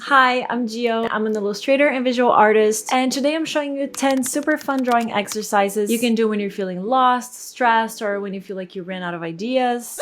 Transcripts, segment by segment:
Hi, I'm Gio. I'm an illustrator and visual artist, and today I'm showing you 10 super fun drawing exercises you can do when you're feeling lost, stressed, or when you feel like you ran out of ideas.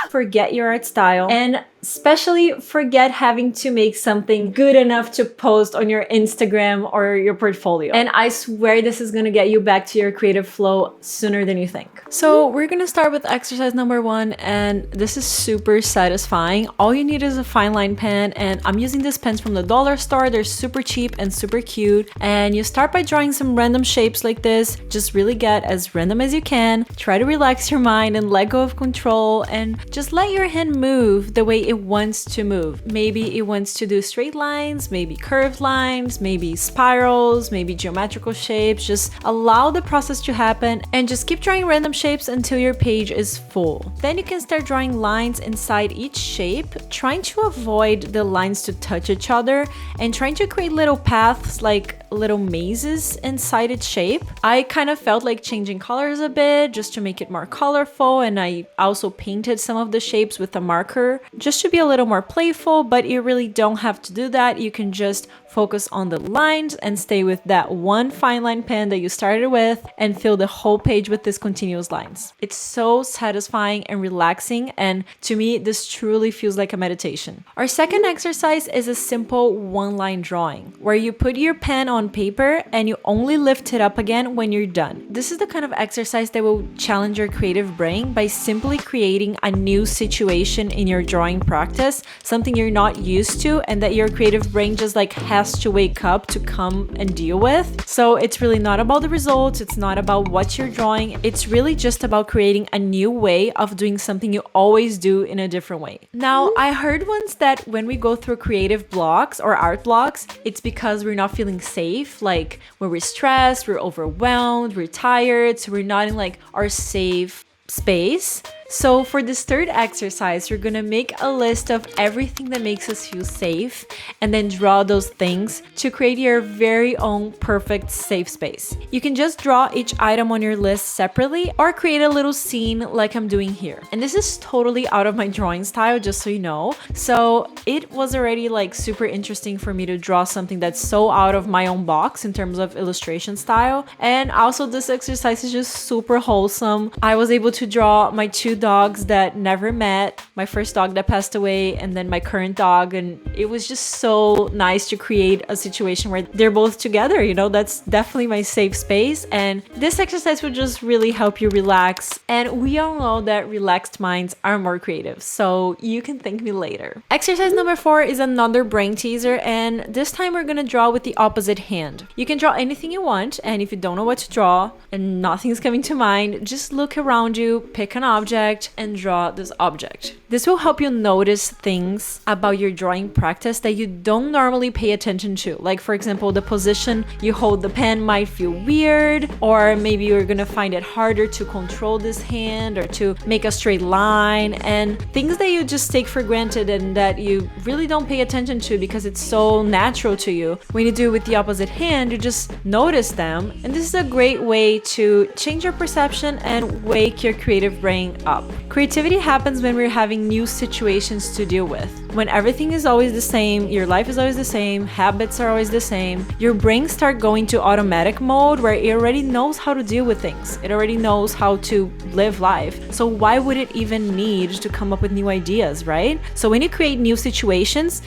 Forget your art style, and especially forget having to make something good enough to post on your Instagram or your portfolio. And I swear this is gonna get you back to your creative flow sooner than you think. So we're gonna start with exercise number 1, and this is super satisfying. All you need is a fine line pen, and I'm using these pens from the dollar store. They're super cheap and super cute. And you start by drawing some random shapes like this. Just really get as random as you can. Try to relax your mind and let go of control, and just let your hand move the way it wants to move. Maybe it wants to do straight lines, maybe curved lines, maybe spirals, maybe geometrical shapes. Just allow the process to happen and just keep drawing random shapes until your page is full. Then you can start drawing lines inside each shape, trying to avoid the lines to touch each other and trying to create little paths like little mazes inside its shape. I kind of felt like changing colors a bit just to make it more colorful, and I also painted some of the shapes with a marker just to be a little more playful, but you really don't have to do that. You can just focus on the lines and stay with that one fine line pen that you started with and fill the whole page with these continuous lines. It's so satisfying and relaxing, and to me this truly feels like a meditation. Our second exercise is a simple one-line drawing where you put your pen on paper and you only lift it up again when you're done. This is the kind of exercise that will challenge your creative brain by simply creating a new situation in your drawing practice, something you're not used to and that your creative brain just like has to wake up to come and deal with. So it's really not about the results, it's not about what you're drawing, it's really just about creating a new way of doing something you always do in a different way. Now, I heard once that when we go through creative blocks or art blocks, it's because we're not feeling safe, like when we're stressed, we're overwhelmed, we're tired, so we're not in like our safe space. So for this third exercise, you're gonna make a list of everything that makes us feel safe and then draw those things to create your very own perfect safe space. You can just draw each item on your list separately or create a little scene like I'm doing here. And this is totally out of my drawing style, just so you know. So it was already like super interesting for me to draw something that's so out of my own box in terms of illustration style. And also this exercise is just super wholesome. I was able to draw my two dogs that never met, my first dog that passed away, and then my current dog, and it was just so nice to create a situation where they're both together. You know, that's definitely my safe space, and this exercise would just really help you relax. And we all know that relaxed minds are more creative, so you can thank me later. Exercise number 4 is another brain teaser, and this time we're gonna draw with the opposite hand. You can draw anything you want, and if you don't know what to draw and nothing's coming to mind, just look around you, pick an object, and draw this object. This will help you notice things about your drawing practice that you don't normally pay attention to. Like, for example, the position you hold the pen might feel weird, or maybe you're gonna find it harder to control this hand or to make a straight line, and things that you just take for granted and that you really don't pay attention to because it's so natural to you. When you do it with the opposite hand, you just notice them, and this is a great way to change your perception and wake your creative brain up. Creativity happens when we're having new situations to deal with. When everything is always the same, your life is always the same, habits are always the same, your brain starts going to automatic mode where it already knows how to deal with things. It already knows how to live life. So why would it even need to come up with new ideas, right? So when you create new situations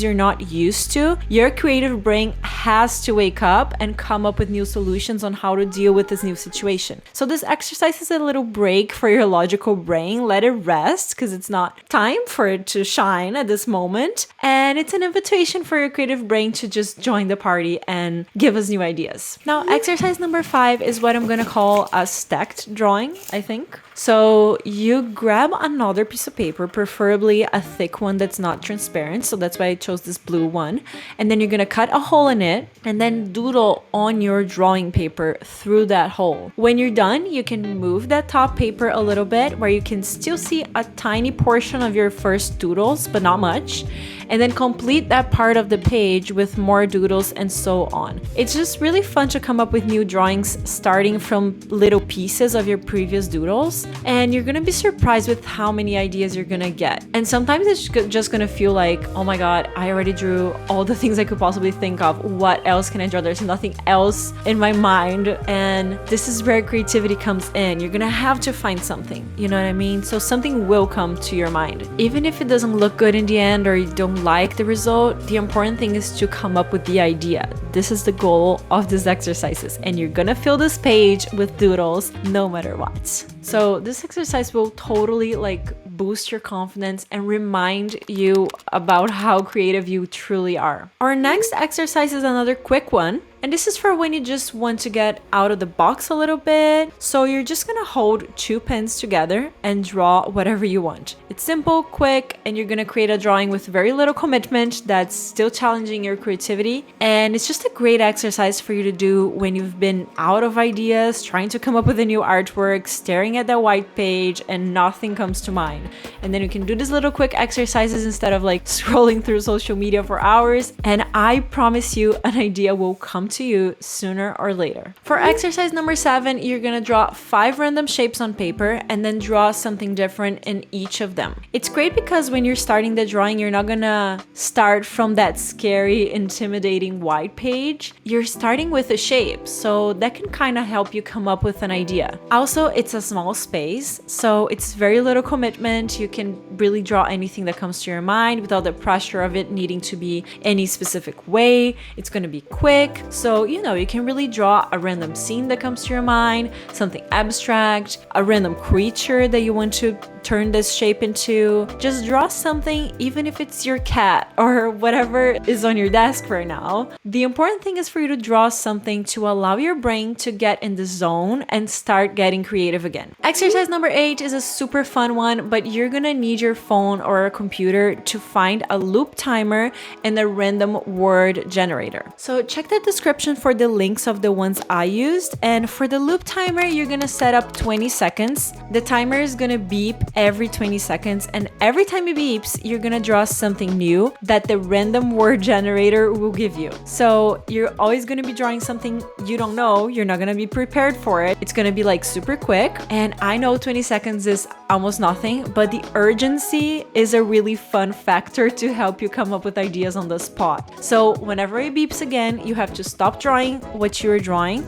you're not used to, your creative brain has to wake up and come up with new solutions on how to deal with this new situation. So this exercise is a little break for your logical brain. Let it rest because it's not time for it to shine at this moment, and it's an invitation for your creative brain to just join the party and give us new ideas. Now, exercise number 5 is what I'm gonna call a stacked drawing, I think. So you grab another piece of paper, preferably a thick one that's not transparent, so that's why I chose this blue one, and then you're gonna cut a hole in it and then doodle on your drawing paper through that hole. When you're done, you can move that top paper a little bit where you can still see a tiny portion of your first doodles, but not much. and then complete that part of the page with more doodles and so on. It's just really fun to come up with new drawings starting from little pieces of your previous doodles, and you're gonna be surprised with how many ideas you're gonna get. And sometimes it's just gonna feel like, oh my god, I already drew all the things I could possibly think of. What else can I draw? There's nothing else in my mind. And this is where creativity comes in. You're gonna have to find something, you know what I mean? So something will come to your mind. Even if it doesn't look good in the end or you don't like the result, the important thing is to come up with the idea. This is the goal of these exercises, and you're gonna fill this page with doodles no matter what. So this exercise will totally like boost your confidence and remind you about how creative you truly are. Our next exercise is another quick one. And this is for when you just want to get out of the box a little bit. So you're just gonna hold two pens together and draw whatever you want. It's simple, quick, and you're gonna create a drawing with very little commitment that's still challenging your creativity. And it's just a great exercise for you to do when you've been out of ideas, trying to come up with a new artwork, staring at that white page, and nothing comes to mind. And then you can do these little quick exercises instead of like scrolling through social media for hours. And I promise you, an idea will come to you sooner or later. For exercise number 7, you're gonna draw 5 random shapes on paper and then draw something different in each of them. It's great because when you're starting the drawing, you're not gonna start from that scary, intimidating white page. You're starting with a shape, so that can kind of help you come up with an idea. Also, it's a small space, so it's very little commitment. You can really draw anything that comes to your mind without the pressure of it needing to be any specific way. It's gonna be quick. So, you know, you can really draw a random scene that comes to your mind, something abstract, a random creature that you want to turn this shape into. Just draw something, even if it's your cat or whatever is on your desk right now. The important thing is for you to draw something to allow your brain to get in the zone and start getting creative again. Exercise number 8 is a super fun one, but you're gonna need your phone or a computer to find a loop timer and a random word generator. So check the description for the links of the ones I used. And for the loop timer, you're gonna set up 20 seconds. The timer is gonna beep every 20 seconds, and every time it beeps, you're gonna draw something new that the random word generator will give you. So you're always gonna be drawing something you don't know. You're not gonna be prepared for it. It's gonna be like super quick. And I know 20 seconds is almost nothing, but the urgency is a really fun factor to help you come up with ideas on the spot. So whenever it beeps again, you have to stop drawing what you're drawing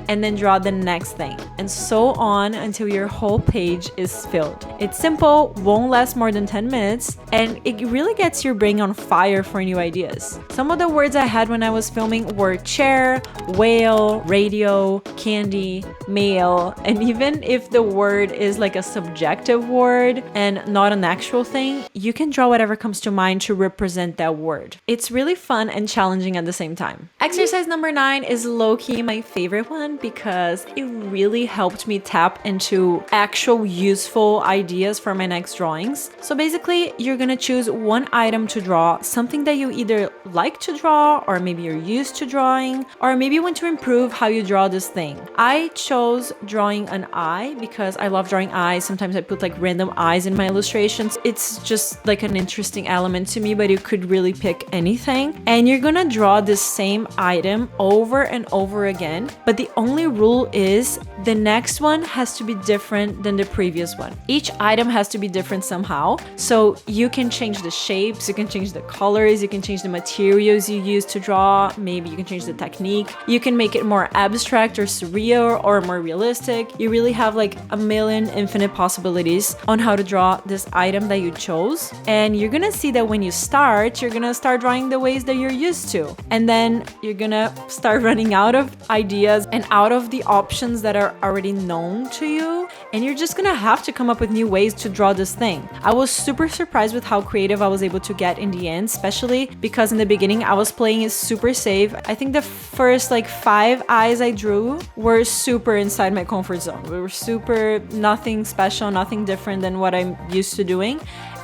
and then draw the next thing, and so on until your whole page is filled. It's simple, won't last more than 10 minutes, and it really gets your brain on fire for new ideas. Some of the words I had when I was filming were chair, whale, radio, candy, mail, and even if the word is like a subjective word and not an actual thing, you can draw whatever comes to mind to represent that word. It's really fun and challenging at the same time. Exercise number 9 is low-key my favorite one because it really helped me tap into actual useful ideas for my next drawings. So basically, you're gonna choose one item to draw, something that you either like to draw, or maybe you're used to drawing, or maybe you want to improve how you draw this thing. I chose drawing an eye because I love drawing eyes. Sometimes I put like random eyes in my illustrations. It's just like an interesting element to me, but you could really pick anything. And you're gonna draw this same item over and over again, but the only rule is the next one has to be different than the previous one. Each item has to be different somehow. So you can change the shapes, you can change the colors, you can change the materials you use to draw, maybe you can change the technique, you can make it more abstract or surreal or more realistic. You really have like a million infinite possibilities on how to draw this item that you chose. And you're gonna see that when you start, you're gonna start drawing the ways that you're used to. And then you're gonna start running out of ideas and out of the options that are already known to you. And you're just gonna have to come up with new ways to draw this thing. I was super surprised with how creative I was able to get in the end, especially because in the beginning I was playing it super safe. I think the first like 5 eyes I drew were super inside my comfort zone. We were super nothing special, nothing different than what I'm used to doing.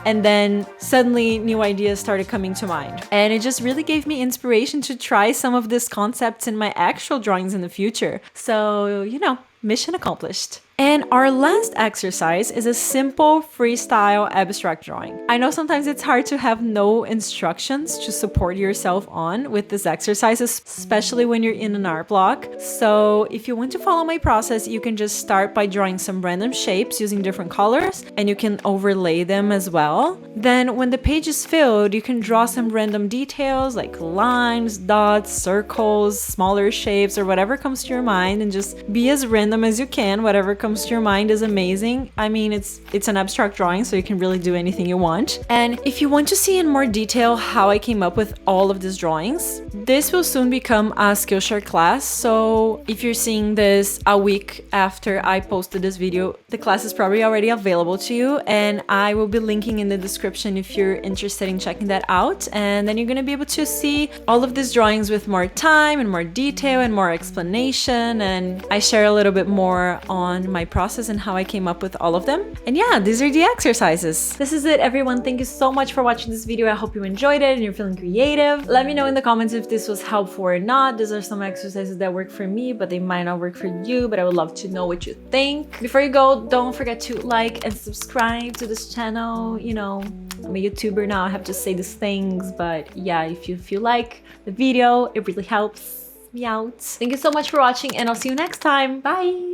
And then suddenly new ideas started coming to mind. And it just really gave me inspiration to try some of these concepts in my actual drawings in the future. So, you know, mission accomplished. And our last exercise is a simple freestyle abstract drawing. I know sometimes it's hard to have no instructions to support yourself on with this exercise, especially when you're in an art block. So if you want to follow my process, you can just start by drawing some random shapes using different colors, and you can overlay them as well. Then when the page is filled, you can draw some random details like lines, dots, circles, smaller shapes, or whatever comes to your mind, and just be as random as you can. Whatever comes to your mind is amazing. I mean, it's an abstract drawing, so you can really do anything you want. And if you want to see in more detail how I came up with all of these drawings, this will soon become a Skillshare class. So if you're seeing this a week after I posted this video, the class is probably already available to you, and I will be linking in the description if you're interested in checking that out. And then you're going to be able to see all of these drawings with more time and more detail and more explanation, and I share a little bit more on my process and how I came up with all of them. And yeah, these are the exercises. This is it, everyone. Thank you so much for watching this video. I hope you enjoyed it and you're feeling creative. Let me know in the comments if this was helpful or not. These are some exercises that work for me, but they might not work for you, but I would love to know what you think. Before you go, don't forget to like and subscribe to this channel. You know, I'm a YouTuber now, I have to say these things, but yeah, if you like the video, it really helps me out. Thank you so much for watching, and I'll see you next time. Bye!